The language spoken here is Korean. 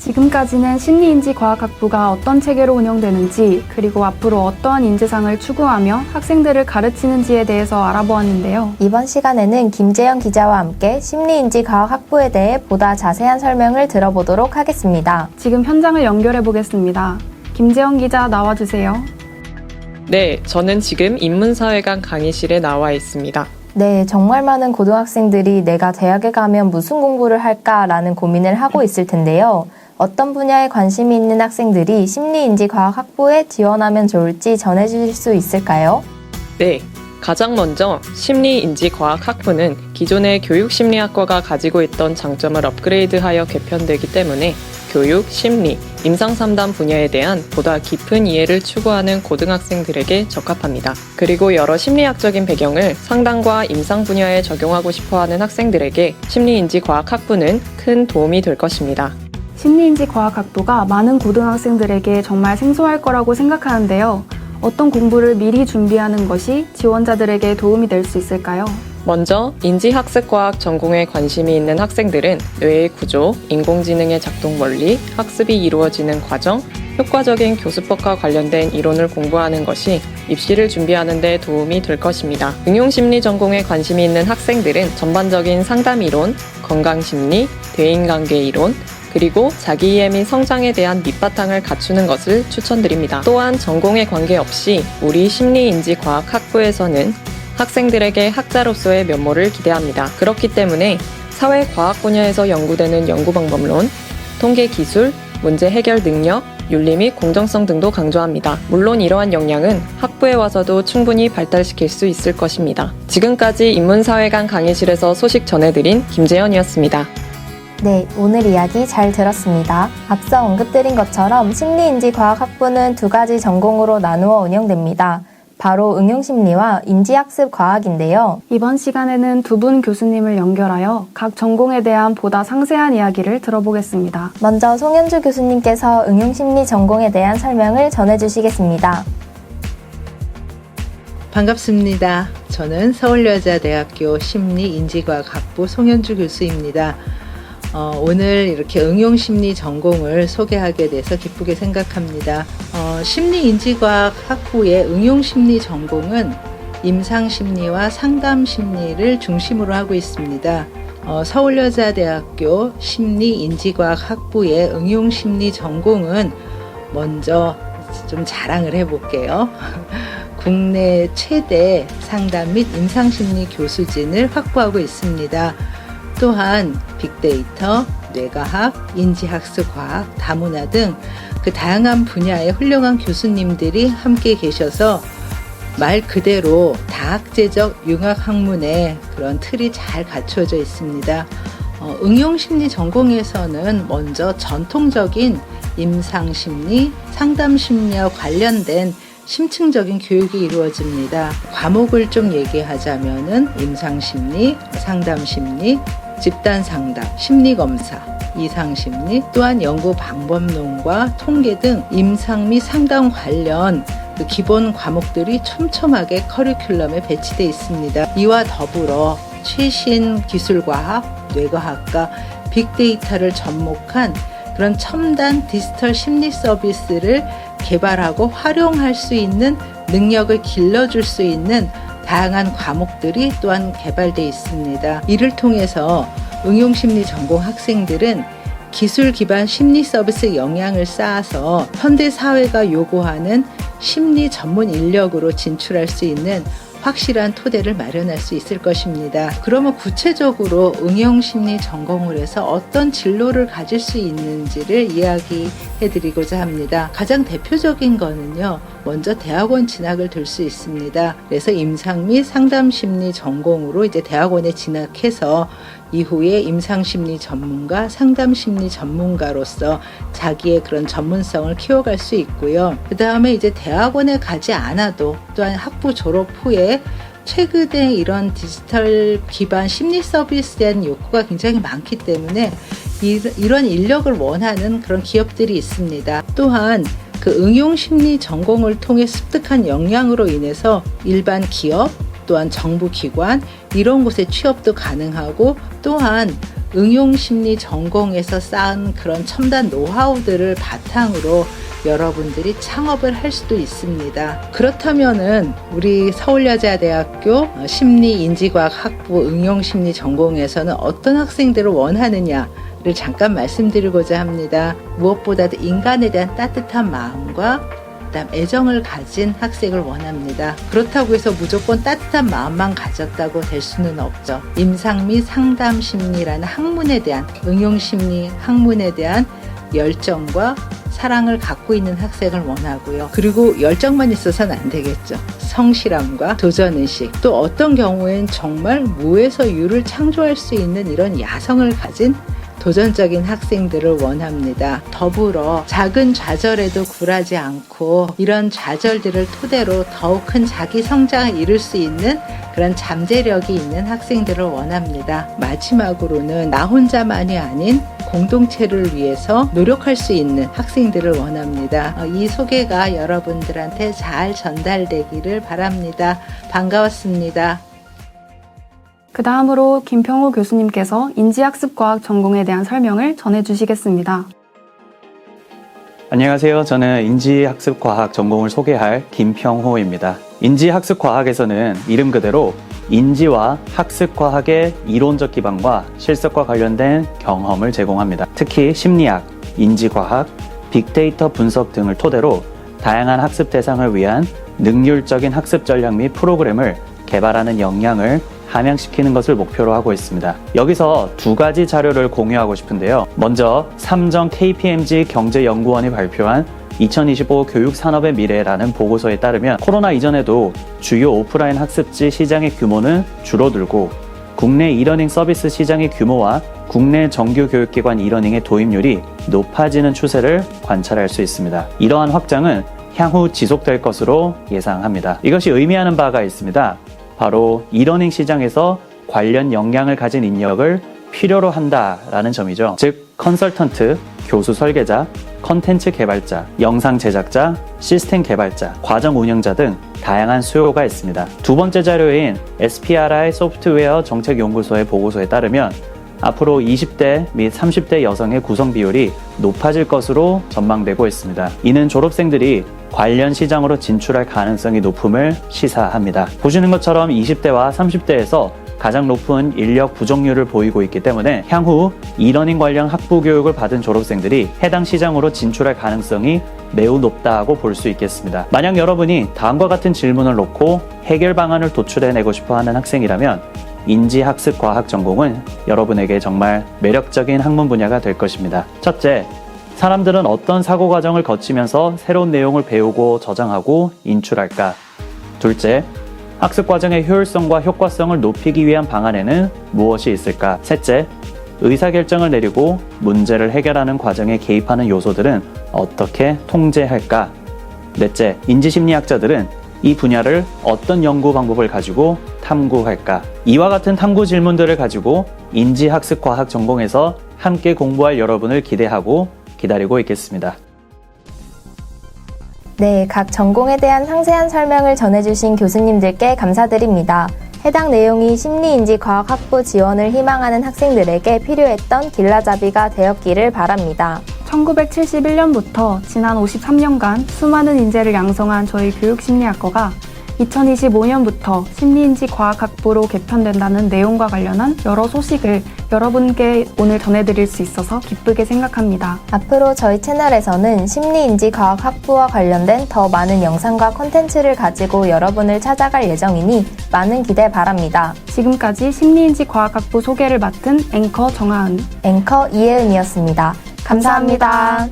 지금까지는 심리인지과학학부가 어떤 체계로 운영되는지, 그리고 앞으로 어떠한 인재상을 추구하며 학생들을 가르치는지에 대해서 알아보았는데요. 이번 시간에는 김재현 기자와 함께 심리인지과학학부에 대해 보다 자세한 설명을 들어보도록 하겠습니다. 지금 현장을 연결해 보겠습니다. 김재현 기자 나와주세요. 네, 저는 지금 인문사회관 강의실에 나와 있습니다. 네, 정말 많은 고등학생들이 내가 대학에 가면 무슨 공부를 할까라는 고민을 하고 있을 텐데요. 어떤 분야에 관심이 있는 학생들이 심리인지과학학부에 지원하면 좋을지 전해주실 수 있을까요? 네, 가장 먼저 심리인지과학학부는 기존의 교육심리학과가 가지고 있던 장점을 업그레이드하여 개편되기 때문에 교육, 심리, 임상상담 분야에 대한 보다 깊은 이해를 추구하는 고등학생들에게 적합합니다. 그리고 여러 심리학적인 배경을 상담과 임상 분야에 적용하고 싶어하는 학생들에게 심리인지과학학부는 큰 도움이 될 것입니다. 심리인지과학학부가 많은 고등학생들에게 정말 생소할 거라고 생각하는데요. 어떤 공부를 미리 준비하는 것이 지원자들에게 도움이 될 수 있을까요? 먼저 인지학습과학 전공에 관심이 있는 학생들은 뇌의 구조, 인공지능의 작동 원리, 학습이 이루어지는 과정, 효과적인 교수법과 관련된 이론을 공부하는 것이 입시를 준비하는 데 도움이 될 것입니다. 응용심리 전공에 관심이 있는 학생들은 전반적인 상담이론, 건강심리, 대인관계 이론, 그리고 자기이해 및 성장에 대한 밑바탕을 갖추는 것을 추천드립니다. 또한 전공에 관계없이 우리 심리인지과학학부에서는 학생들에게 학자로서의 면모를 기대합니다. 그렇기 때문에 사회과학 분야에서 연구되는 연구방법론, 통계기술, 문제 해결 능력, 윤리 및 공정성 등도 강조합니다. 물론 이러한 역량은 학부에 와서도 충분히 발달시킬 수 있을 것입니다. 지금까지 인문사회관 강의실에서 소식 전해드린 김재현이었습니다. 네, 오늘 이야기 잘 들었습니다. 앞서 언급드린 것처럼 심리인지과학학부는 두 가지 전공으로 나누어 운영됩니다. 바로 응용심리와 인지학습과학인데요. 이번 시간에는 두 분 교수님을 연결하여 각 전공에 대한 보다 상세한 이야기를 들어보겠습니다. 먼저 송현주 교수님께서 응용심리 전공에 대한 설명을 전해주시겠습니다. 반갑습니다. 저는 서울여자대학교 심리인지과학학부 송현주 교수입니다. 오늘 이렇게 응용심리 전공을 소개하게 돼서 기쁘게 생각합니다. 심리인지과학학부의 응용심리 전공은 임상심리와 상담심리를 중심으로 하고 있습니다. 서울여자대학교 심리인지과학학부의 응용심리 전공은 먼저 좀 자랑을 해볼게요. 국내 최대 상담 및 임상심리 교수진을 확보하고 있습니다. 또한 빅데이터, 뇌과학, 인지학습과학, 다문화 등 그 다양한 분야의 훌륭한 교수님들이 함께 계셔서 말 그대로 다학제적 융합학문의 그런 틀이 잘 갖춰져 있습니다. 응용심리 전공에서는 먼저 전통적인 임상심리, 상담심리와 관련된 심층적인 교육이 이루어집니다. 과목을 좀 얘기하자면은 임상심리, 상담심리, 집단상담, 심리검사, 이상심리, 또한 연구 방법론과 통계 등 임상 및 상담 관련 그 기본 과목들이 촘촘하게 커리큘럼에 배치되어 있습니다. 이와 더불어 최신 기술과학, 뇌과학과 빅데이터를 접목한 그런 첨단 디지털 심리 서비스를 개발하고 활용할 수 있는 능력을 길러줄 수 있는 다양한 과목들이 또한 개발되어 있습니다. 이를 통해서 응용심리 전공 학생들은 기술 기반 심리 서비스 역량을 쌓아서 현대 사회가 요구하는 심리 전문 인력으로 진출할 수 있는 확실한 토대를 마련할 수 있을 것입니다. 그러면 구체적으로 응용심리 전공을 해서 어떤 진로를 가질 수 있는지를 이야기해드리고자 합니다. 가장 대표적인 거는요, 먼저 대학원 진학을 될 수 있습니다. 그래서 임상 및 상담심리 전공으로 이제 대학원에 진학해서 이후에 임상심리 전문가, 상담심리 전문가로서 자기의 그런 전문성을 키워갈 수 있고요. 그 다음에 이제 대학원에 가지 않아도 또한 학부 졸업 후에 최근에 이런 디지털 기반 심리 서비스에 대한 욕구가 굉장히 많기 때문에 이런 인력을 원하는 그런 기업들이 있습니다. 또한 그 응용심리 전공을 통해 습득한 역량으로 인해서 일반 기업, 또한 정부기관 이런 곳에 취업도 가능하고 또한 응용심리 전공에서 쌓은 그런 첨단 노하우들을 바탕으로 여러분들이 창업을 할 수도 있습니다. 그렇다면은 우리 서울여자대학교 심리인지과학학부 응용심리 전공에서는 어떤 학생들을 원하느냐를 잠깐 말씀드리고자 합니다. 무엇보다도 인간에 대한 따뜻한 마음과 그다음 애정을 가진 학생을 원합니다. 그렇다고 해서 무조건 따뜻한 마음만 가졌다고 될 수는 없죠. 임상 및 상담 심리라는 학문에 대한 응용심리 학문에 대한 열정과 사랑을 갖고 있는 학생을 원하고요. 그리고 열정만 있어서는 안 되겠죠. 성실함과 도전의식, 또 어떤 경우엔 정말 무에서 유를 창조할 수 있는 이런 야성을 가진 도전적인 학생들을 원합니다. 더불어 작은 좌절에도 굴하지 않고 이런 좌절들을 토대로 더욱 큰 자기 성장을 이룰 수 있는 그런 잠재력이 있는 학생들을 원합니다. 마지막으로는 나 혼자만이 아닌 공동체를 위해서 노력할 수 있는 학생들을 원합니다. 이 소개가 여러분들한테 잘 전달되기를 바랍니다. 반가웠습니다. 그 다음으로 김평호 교수님께서 인지학습과학 전공에 대한 설명을 전해주시겠습니다. 안녕하세요. 저는 인지학습과학 전공을 소개할 김평호입니다. 인지학습과학에서는 이름 그대로 인지와 학습과학의 이론적 기반과 실습과 관련된 경험을 제공합니다. 특히 심리학, 인지과학, 빅데이터 분석 등을 토대로 다양한 학습 대상을 위한 능률적인 학습 전략 및 프로그램을 개발하는 역량을 함양시키는 것을 목표로 하고 있습니다. 여기서 두 가지 자료를 공유하고 싶은데요. 먼저 삼정 KPMG 경제연구원이 발표한 2025 교육산업의 미래라는 보고서에 따르면 코로나 이전에도 주요 오프라인 학습지 시장의 규모는 줄어들고 국내 이러닝 서비스 시장의 규모와 국내 정규 교육기관 이러닝의 도입률이 높아지는 추세를 관찰할 수 있습니다. 이러한 확장은 향후 지속될 것으로 예상합니다. 이것이 의미하는 바가 있습니다. 바로 이러닝 시장에서 관련 역량을 가진 인력을 필요로 한다라는 점이죠. 즉 컨설턴트, 교수 설계자, 컨텐츠 개발자, 영상 제작자, 시스템 개발자, 과정 운영자 등 다양한 수요가 있습니다. 두 번째 자료인 SPRI 소프트웨어 정책연구소의 보고서에 따르면 앞으로 20대 및 30대 여성의 구성 비율이 높아질 것으로 전망되고 있습니다. 이는 졸업생들이 관련 시장으로 진출할 가능성이 높음을 시사합니다. 보시는 것처럼 20대와 30대에서 가장 높은 인력 부족률을 보이고 있기 때문에 향후 이러닝 관련 학부 교육을 받은 졸업생들이 해당 시장으로 진출할 가능성이 매우 높다고 볼 수 있겠습니다. 만약 여러분이 다음과 같은 질문을 놓고 해결 방안을 도출해내고 싶어 하는 학생이라면 인지학습과학 전공은 여러분에게 정말 매력적인 학문 분야가 될 것입니다. 첫째, 사람들은 어떤 사고 과정을 거치면서 새로운 내용을 배우고 저장하고 인출할까? 둘째, 학습 과정의 효율성과 효과성을 높이기 위한 방안에는 무엇이 있을까? 셋째, 의사결정을 내리고 문제를 해결하는 과정에 개입하는 요소들은 어떻게 통제할까? 넷째, 인지심리학자들은 이 분야를 어떤 연구 방법을 가지고 탐구할까? 이와 같은 탐구 질문들을 가지고 인지학습과학 전공에서 함께 공부할 여러분을 기대하고 기다리고 있겠습니다. 네, 각 전공에 대한 상세한 설명을 전해주신 교수님들께 감사드립니다. 해당 내용이 심리인지과학학부 지원을 희망하는 학생들에게 필요했던 길라잡이가 되었기를 바랍니다. 1971년부터 지난 53년간 수많은 인재를 양성한 저희 교육심리학과가 2025년부터 심리인지과학학부로 개편된다는 내용과 관련한 여러 소식을 여러분께 오늘 전해드릴 수 있어서 기쁘게 생각합니다. 앞으로 저희 채널에서는 심리인지과학학부와 관련된 더 많은 영상과 콘텐츠를 가지고 여러분을 찾아갈 예정이니 많은 기대 바랍니다. 지금까지 심리인지과학학부 소개를 맡은 앵커 정하은, 앵커 이혜은이었습니다. 감사합니다.